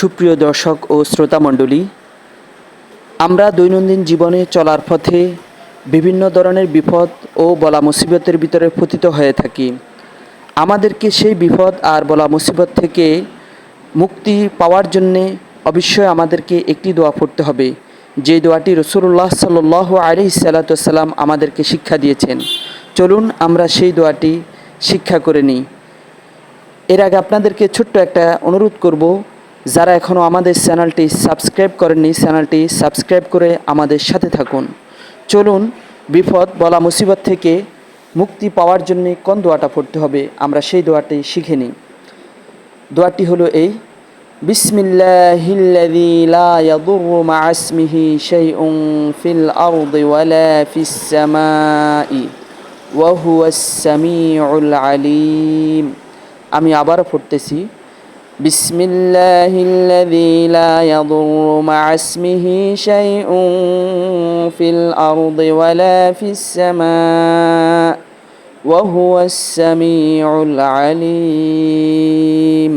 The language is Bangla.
সুপ্রিয় দর্শক ও শ্রোতা মণ্ডলী, আমরা দৈনন্দিন জীবনে চলার পথে বিভিন্ন ধরনের বিপদ ও বলা মুসিবতের ভিতরে পতিত হয়ে থাকি। আমাদেরকে সেই বিপদ আর বলা মুসিবত থেকে মুক্তি পাওয়ার জন্যে অবশ্যই আমাদেরকে একটি দোয়া পড়তে হবে, যে দোয়াটি রাসূলুল্লাহ সাল্লাল্লাহু আলাইহি সাল্লাম আমাদেরকে শিক্ষা দিয়েছেন। চলুন আমরা সেই দোয়াটি শিক্ষা করে নিই। এর আগে আপনাদেরকে ছোট্ট একটা অনুরোধ করব, যারা এখনও আমাদের চ্যানেলটি সাবস্ক্রাইব করেননি, চ্যানেলটি সাবস্ক্রাইব করে আমাদের সাথে থাকুন। চলুন বিপদ বলা মুসিবত থেকে মুক্তি পাওয়ার জন্য কোন দোয়াটা পড়তে হবে আমরা সেই দোয়াটি শিখে নিই। দোয়াটি হলো এই: বিসমিল্লাহিল্লাযী লা ইয়াদুররু মা'a ইসমিহি শাইউন ফিল আরদি ওয়ালা ফিস সামাই ওয়া হুয়াস সামিউল আলীম। আমি আবারও পড়তেছি, বিসমিল্লাহিল্লাযী লা ইয়াদুররু মা'a ইসমিহি শাইউন ফিল আরদি ওয়ালা ফিস সামাই ওয়া হুয়াস সামিউল আলীম।